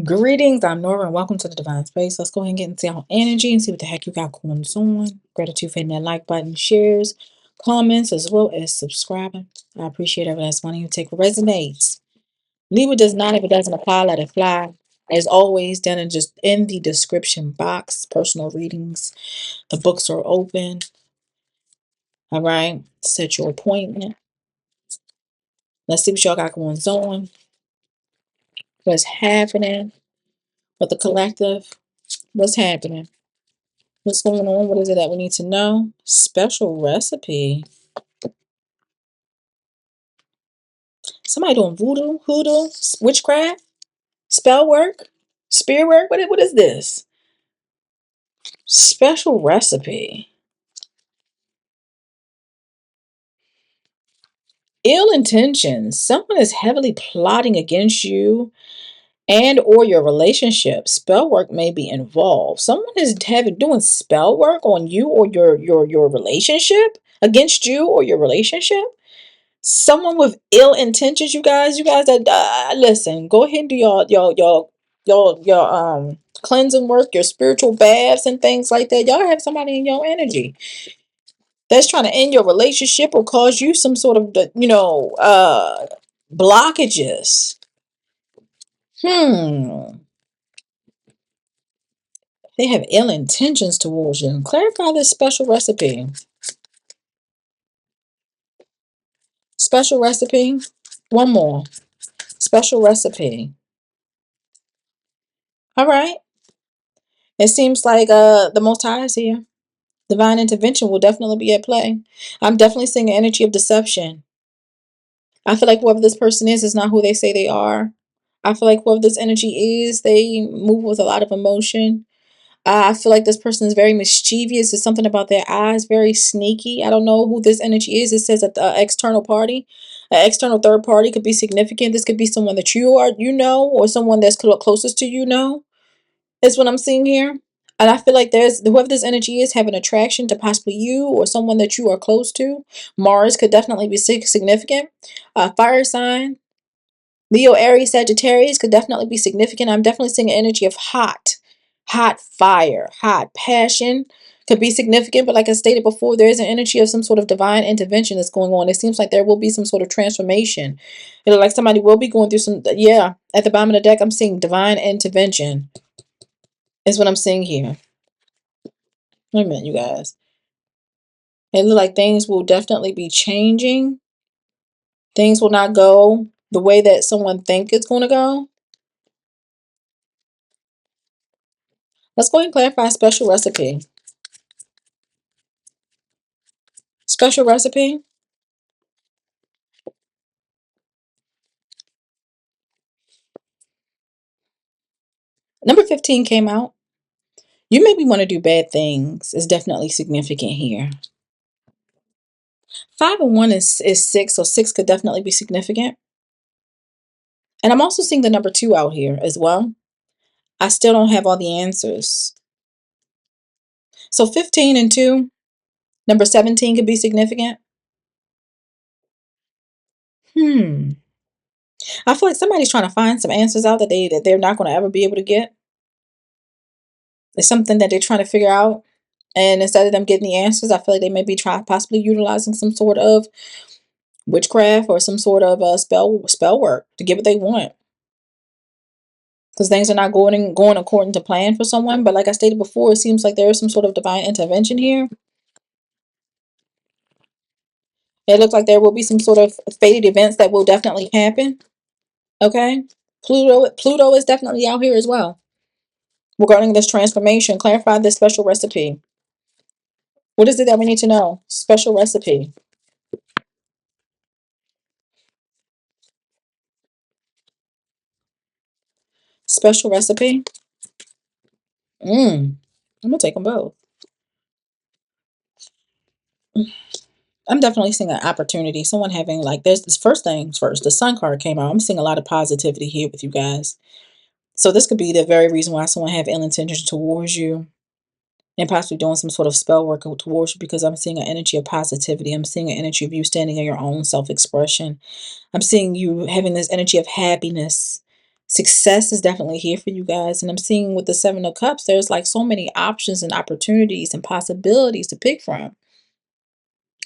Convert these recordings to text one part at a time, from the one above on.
Greetings, I'm Nora, and welcome to the Divine Space. Let's go ahead and get into our energy and see what the heck you got going on. Gratitude for hitting that like button, shares, comments, as well as subscribing. I appreciate every last one of you. Take what resonates. Leave what does not. If it doesn't apply, let it fly. As always, down in the description box, personal readings. The books are open. All right. Set your appointment. Let's see what y'all got going on. What's happening with the collective? What's happening? What's going on? What is it that we need to know? Special recipe. Somebody doing voodoo, hoodoo, witchcraft, spell work, spirit work. What is this? Special recipe. Ill intentions. Someone is heavily plotting against you and or your relationship. Spell work may be involved. Someone is doing spell work on you or your relationship, against you or your relationship. Someone with ill intentions, you guys that listen, go ahead and do your cleansing work, your spiritual baths and things like that. Y'all have somebody in your energy that's trying to end your relationship or cause you some sort of blockages. They have ill intentions towards you. Clarify this special recipe. Special recipe. One more. Special recipe. All right. It seems like the Most High is here. Divine intervention will definitely be at play. I'm definitely seeing an energy of deception. I feel like whoever this person is not who they say they are. I feel like whoever this energy is, they move with a lot of emotion. I feel like this person is very mischievous. There's something about their eyes, very sneaky. I don't know who this energy is. It says that the external party, an external third party could be significant. This could be someone that you know, or someone that's closest to you know. Is what I'm seeing here. And I feel like there's whoever this energy is have an attraction to possibly you or someone that you are close to. Mars could definitely be significant. Fire sign, Leo, Aries, Sagittarius could definitely be significant. I'm definitely seeing an energy of hot fire, hot passion could be significant. But like I stated before, there is an energy of some sort of divine intervention that's going on. It seems like there will be some sort of transformation. You know, like somebody will be going through some, yeah, at the bottom of the deck, I'm seeing divine intervention is what I'm seeing here. Wait a minute, you guys. It looks like things will definitely be changing. Things will not go the way that someone think it's going to go. Let's go ahead and clarify special recipe. Special recipe. Number 15 came out. You maybe want to do bad things. Is definitely significant here. 5 and 1 is 6, so 6 could definitely be significant. And I'm also seeing the number 2 out here as well. I still don't have all the answers. So 15 and 2, number 17 could be significant. I feel like somebody's trying to find some answers out that they're not going to ever be able to get. It's something that they're trying to figure out. And instead of them getting the answers, I feel like they may be possibly utilizing some sort of witchcraft or some sort of spell work to get what they want. Because things are not going according to plan for someone. But like I stated before, it seems like there is some sort of divine intervention here. It looks like there will be some sort of fated events that will definitely happen. Okay. Pluto is definitely out here as well. Regarding this transformation, clarify this special recipe. What is it that we need to know? Special recipe. Special recipe. I'm gonna take them both. I'm definitely seeing an opportunity. Someone having there's this first things first. The Sun card came out. I'm seeing a lot of positivity here with you guys. So this could be the very reason why someone have ill intentions towards you and possibly doing some sort of spell work towards you, because I'm seeing an energy of positivity. I'm seeing an energy of you standing in your own self-expression. I'm seeing you having this energy of happiness. Success is definitely here for you guys. And I'm seeing with the Seven of Cups, there's like so many options and opportunities and possibilities to pick from.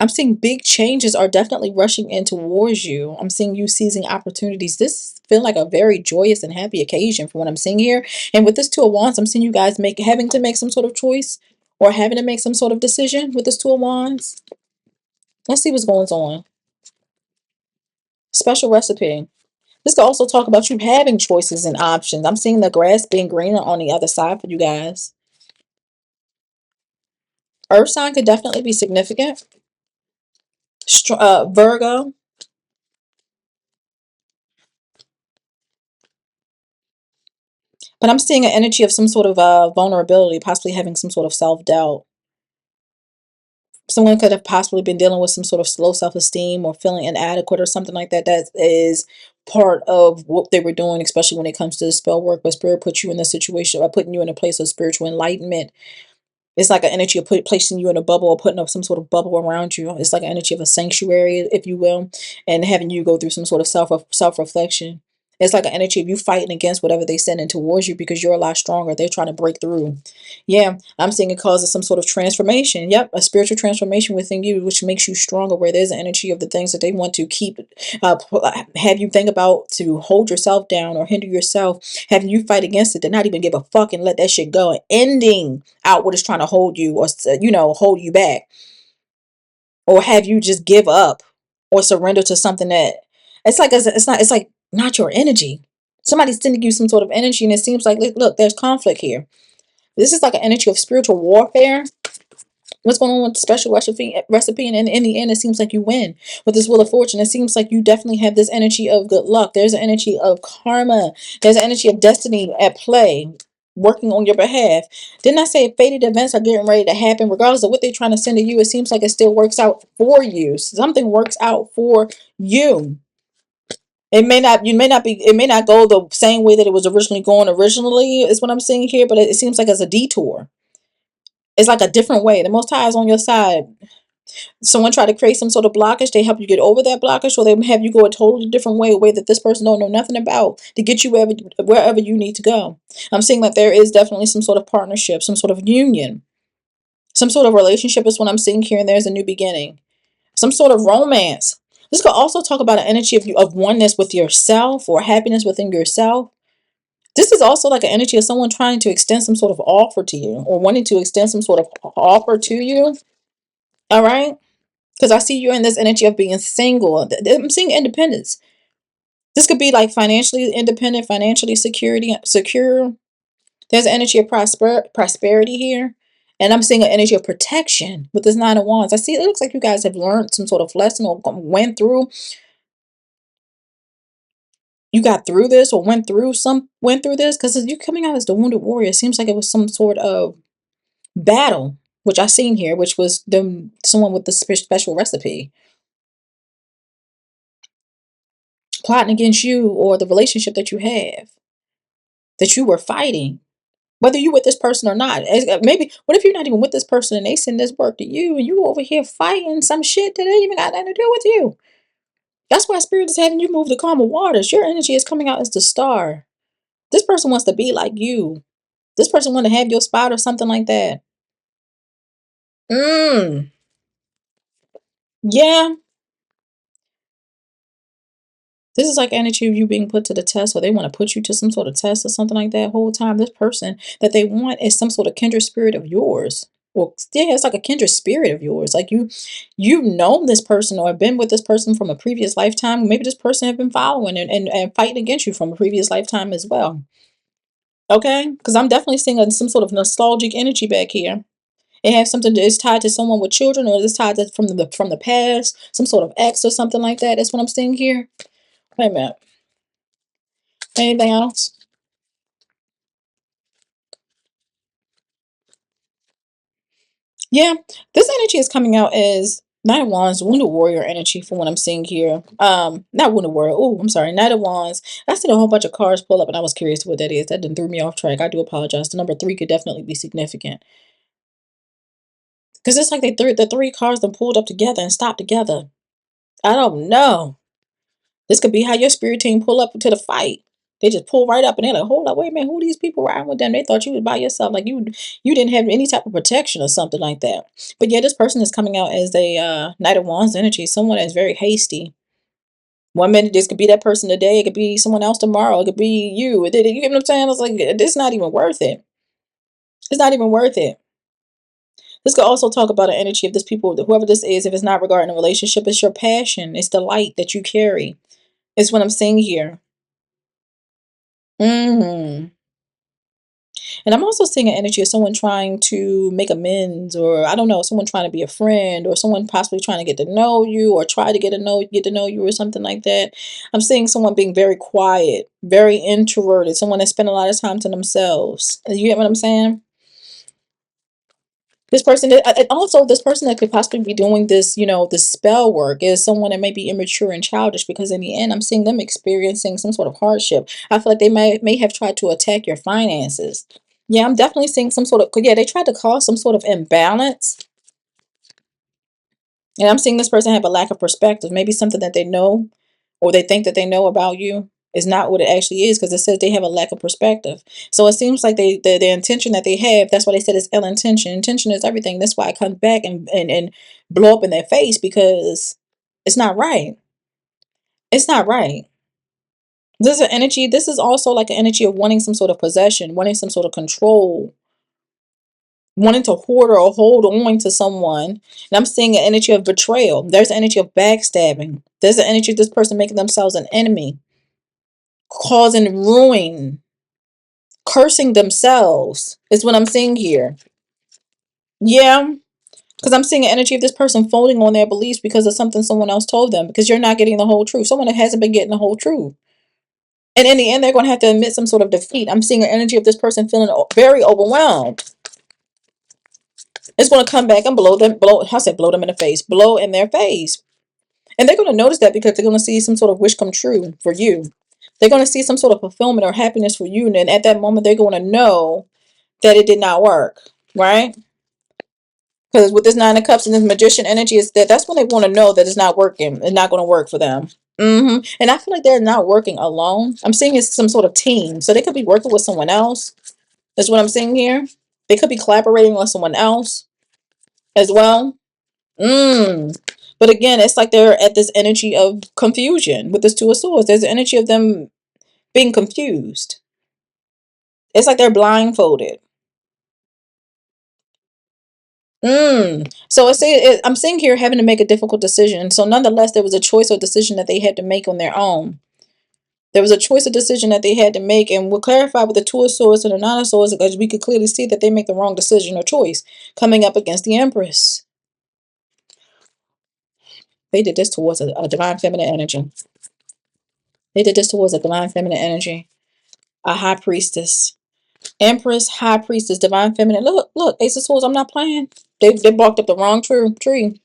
I'm seeing big changes are definitely rushing in towards you. I'm seeing you seizing opportunities. This feels like a very joyous and happy occasion for what I'm seeing here. And with this Two of Wands, I'm seeing you guys having to make some sort of choice or having to make some sort of decision with this Two of Wands. Let's see what's going on. Special recipe. This could also talk about you having choices and options. I'm seeing the grass being greener on the other side for you guys. Earth sign could definitely be significant. Virgo. But I'm seeing an energy of some sort of vulnerability, possibly having some sort of self-doubt. Someone could have possibly been dealing with some sort of low self-esteem or feeling inadequate or something like that. That is part of what they were doing, especially when it comes to the spell work. But Spirit put you in this situation by putting you in a place of spiritual enlightenment. It's like an energy of placing you in a bubble or putting up some sort of bubble around you. It's like an energy of a sanctuary, if you will, and having you go through some sort of self-reflection. It's like an energy of you fighting against whatever they send in towards you because you're a lot stronger. They're trying to break through. Yeah, I'm seeing it causes some sort of transformation. Yep, a spiritual transformation within you, which makes you stronger, where there's an energy of the things that they want to keep, have you think about to hold yourself down or hinder yourself, having you fight against it, to not even give a fuck and let that shit go, and ending out what is trying to hold you or, hold you back, or have you just give up or surrender to something that it's like not your energy. Somebody's sending you some sort of energy, and it seems like, look, there's conflict here. This is like an energy of spiritual warfare. What's going on with the special recipe? And in the end, it seems like you win with this Wheel of Fortune. It seems like you definitely have this energy of good luck. There's an energy of karma. There's an energy of destiny at play, working on your behalf. Didn't I say fated events are getting ready to happen? Regardless of what they're trying to send to you, it seems like it still works out for you. Something works out for you. It may not go the same way that it was originally going originally, is what I'm seeing here, but it seems like it's a detour. It's like a different way. The Most High is on your side. Someone try to create some sort of blockage, they help you get over that blockage, or they have you go a totally different way, a way that this person don't know nothing about, to get you wherever you need to go. I'm seeing that there is definitely some sort of partnership, some sort of union, some sort of relationship is what I'm seeing here, and there's a new beginning. Some sort of romance. This could also talk about an energy of oneness with yourself or happiness within yourself. This is also like an energy of someone trying to extend some sort of offer to you or wanting to extend some sort of offer to you. All right. Because I see you in this energy of being single. I'm seeing independence. This could be like financially independent, financially secure. There's an energy of prosperity here. And I'm seeing an energy of protection with this Nine of Wands. I see it looks like you guys have learned some sort of lesson or you got through this or went through this, because you're coming out as the wounded warrior. It seems like it was some sort of battle, which I seen here, which was someone with the special recipe plotting against you or the relationship that you have, that you were fighting, whether you with this person or not. Maybe, what if you're not even with this person and they send this work to you and you over here fighting some shit that ain't even got nothing to do with you? That's why Spirit is having you move the calmer waters. Your energy is coming out as the star. This person wants to be like you. This person want to have your spot or something like that. Yeah. This is like energy of you being put to the test, or they want to put you to some sort of test or something like that. Whole time, this person that they want is some sort of kindred spirit of yours. Well, yeah, it's like a kindred spirit of yours. Like you've known this person or been with this person from a previous lifetime. Maybe this person have been following and fighting against you from a previous lifetime as well. Okay? Because I'm definitely seeing some sort of nostalgic energy back here. It has something that is tied to someone with children, or is tied to from the past, some sort of ex or something like that. That's what I'm seeing here. Wait a minute. Anything else? Yeah, this energy is coming out as Knight of Wands, Wounded Warrior energy from what I'm seeing here. Not Wounded Warrior. Oh, I'm sorry, Knight of Wands. I seen a whole bunch of cards pull up, and I was curious what that is. That didn't threw me off track. I do apologize. The number 3 could definitely be significant because it's like the three cards that pulled up together and stopped together. I don't know. This could be how your spirit team pull up to the fight. They just pull right up and they're like, hold up, wait a minute, who are these people riding with them? They thought you was by yourself, like you didn't have any type of protection or something like that. But yeah, this person is coming out as a Knight of Wands energy, someone that's very hasty. One minute this could be that person today, it could be someone else tomorrow, it could be you. You get what I'm saying? It's like it's not even worth it. It's not even worth it. This could also talk about an energy of this people, whoever this is, if it's not regarding a relationship, it's your passion, it's the light that you carry. It's what I'm seeing here. hmm And I'm also seeing an energy of someone trying to make amends, or I don't know, someone trying to be a friend, or someone possibly trying to get to know you, or try to get to know you, or something like that. I'm seeing someone being very quiet, very introverted, someone that spend a lot of time to themselves. You get what I'm saying? This person, and also this person that could possibly be doing this, this spell work is someone that may be immature and childish, because in the end, I'm seeing them experiencing some sort of hardship. I feel like they may have tried to attack your finances. Yeah, I'm definitely seeing some sort of, yeah, they tried to cause some sort of imbalance. And I'm seeing this person have a lack of perspective. Maybe something that they know or they think that they know about you is not what it actually is, because it says they have a lack of perspective. So it seems like the intention that they have, that's why they said it's ill intention. Intention is everything. That's why it comes back and blow up in their face, because it's not right. It's not right. This is an energy. This is also like an energy of wanting some sort of possession, wanting some sort of control, wanting to hoard or hold on to someone. And I'm seeing an energy of betrayal. There's an energy of backstabbing. There's an energy of this person making themselves an enemy, causing ruin, cursing themselves is what I'm seeing here. Yeah, because I'm seeing an energy of this person folding on their beliefs because of something someone else told them, because you're not getting the whole truth. Someone that hasn't been getting the whole truth. And in the end, they're going to have to admit some sort of defeat. I'm seeing an energy of this person feeling very overwhelmed. It's going to come back and blow them in the face, blow in their face. And they're going to notice that, because they're going to see some sort of wish come true for you. They're going to see some sort of fulfillment or happiness for you. And at that moment, they're going to know that it did not work, right? Because with this Nine of Cups and this Magician energy, is that's when they want to know that it's not working. It's not going to work for them. And I feel like they're not working alone. I'm seeing it's some sort of team. So they could be working with someone else. That's what I'm seeing here. They could be collaborating with someone else as well. But again, it's like they're at this energy of confusion with this Two of Swords. There's an energy of them being confused. It's like they're blindfolded. So I'm seeing here having to make a difficult decision. So nonetheless, there was a choice or decision that they had to make on their own. There was a choice or decision that they had to make, and we'll clarify with the Two of Swords and the Nine of Swords, because we could clearly see that they make the wrong decision or choice coming up against the Empress. They did this towards a divine feminine energy. They did this towards a divine feminine energy. A high priestess. Empress, high priestess, divine feminine. Look, Ace of Swords, I'm not playing. They barked up the wrong tree.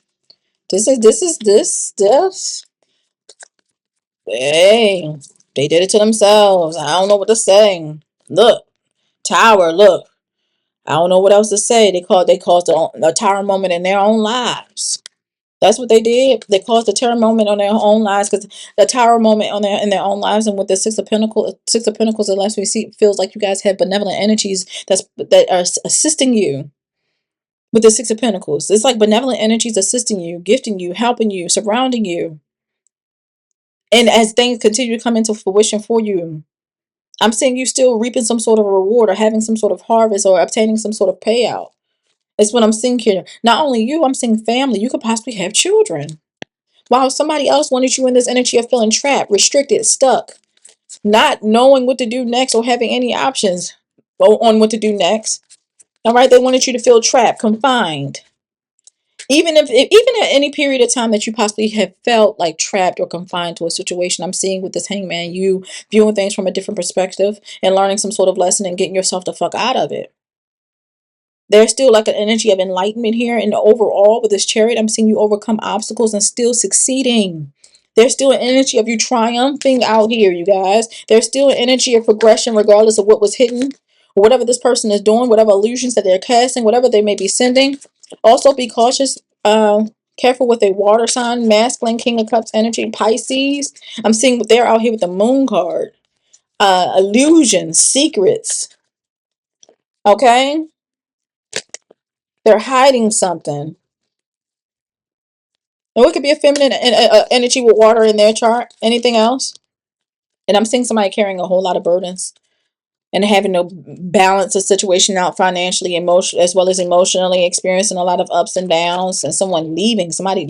This. Hey, they did it to themselves. I don't know what to say. Look, Tower, look. I don't know what else to say. They caused a tower moment in their own lives. That's what they did. They caused a terror moment on their own lives, because the tower moment in their own lives, and with the Six of Pentacles, unless we see, feels like you guys have benevolent energies that are assisting you with the Six of Pentacles. It's like benevolent energies assisting you, gifting you, helping you, surrounding you. And as things continue to come into fruition for you, I'm seeing you still reaping some sort of reward, or having some sort of harvest, or obtaining some sort of payout. It's what I'm seeing here. Not only you, I'm seeing family. You could possibly have children. While somebody else wanted you in this energy of feeling trapped, restricted, stuck, not knowing what to do next, or having any options on what to do next. All right, they wanted you to feel trapped, confined. Even at any period of time that you possibly have felt like trapped or confined to a situation, I'm seeing with this Hangman, you viewing things from a different perspective and learning some sort of lesson and getting yourself the fuck out of it. There's still like an energy of enlightenment here. And overall, with this Chariot, I'm seeing you overcome obstacles and still succeeding. There's still an energy of you triumphing out here, you guys. There's still an energy of progression regardless of what was hidden, or whatever this person is doing, whatever illusions that they're casting, whatever they may be sending. Also be cautious, careful with a water sign, masculine, King of Cups energy, Pisces. I'm seeing they're out here with the Moon card. illusions, secrets. Okay, they're hiding something. Or it could be a feminine energy with water in their chart. Anything else? And I'm seeing somebody carrying a whole lot of burdens and having to balance the situation out financially, as well as emotionally, experiencing a lot of ups and downs, and someone leaving. Somebody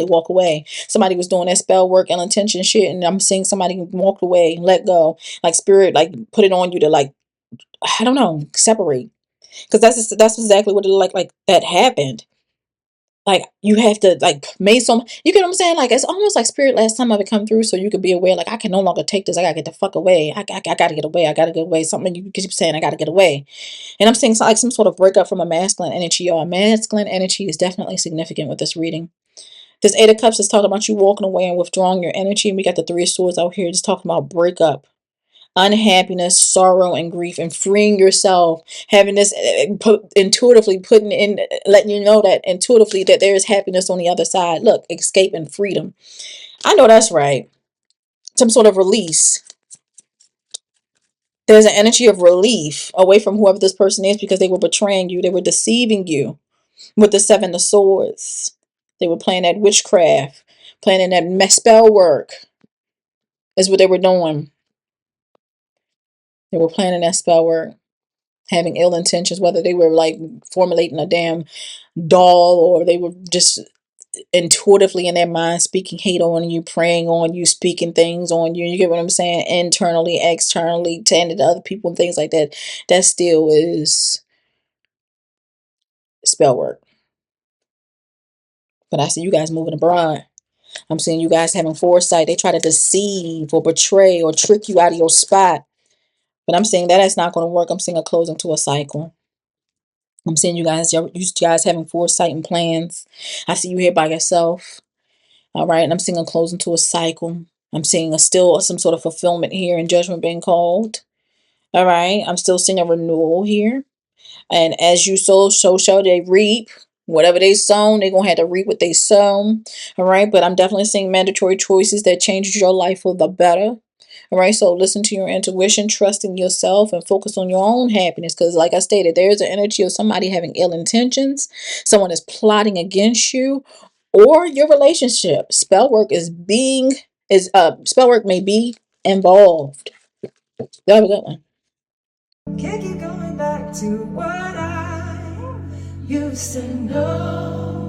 walk away. Somebody was doing that spell work, ill intention shit, and I'm seeing somebody walk away, let go, like spirit, like put it on you to, like, I don't know, separate. Because that's exactly what it looked like that happened. Like you have to like made some, you get what I'm saying? Like it's almost like spirit last time of it come through, so you could be aware. Like I can no longer take this. I gotta get the fuck away. I gotta get away. I gotta get away. Something you keep saying. I gotta get away. And I'm seeing like some sort of breakup from a masculine energy. Or masculine energy is definitely significant with this reading. This Eight of Cups is talking about you walking away and withdrawing your energy. And we got the Three of Swords out here just talking about breakup, unhappiness, sorrow, and grief, and freeing yourself, having this intuitively putting in, letting you know that intuitively that there is happiness on the other side. Look, escape and freedom. I know that's right. Some sort of release. There's an energy of relief away from whoever this person is, because they were betraying you. They were deceiving you with the Seven of Swords. They were playing that witchcraft, playing in that spell work is what they were doing. They were planning that spell work, having ill intentions, whether they were like formulating a damn doll, or they were just intuitively in their mind speaking hate on you, preying on you, speaking things on you. You get what I'm saying? Internally, externally, to other people and things like that. That still is spell work. But I see you guys moving abroad. I'm seeing you guys having foresight. They try to deceive or betray or trick you out of your spot. But I'm saying that that's not going to work. I'm seeing a closing to a cycle. I'm seeing you guys having foresight and plans. I see you here by yourself. All right. And I'm seeing a closing to a cycle. I'm seeing still some sort of fulfillment here and judgment being called. All right. I'm still seeing a renewal here. And as you sow, so shall they reap. Whatever they sown, they're going to have to reap what they sow. All right. But I'm definitely seeing mandatory choices that changes your life for the better. All right. So listen to your intuition, trust in yourself, and focus on your own happiness. Because like I stated, there's an energy of somebody having ill intentions. Someone is plotting against you or your relationship. Spell work may be involved. You have a good one. Can't keep going back to what I used to know.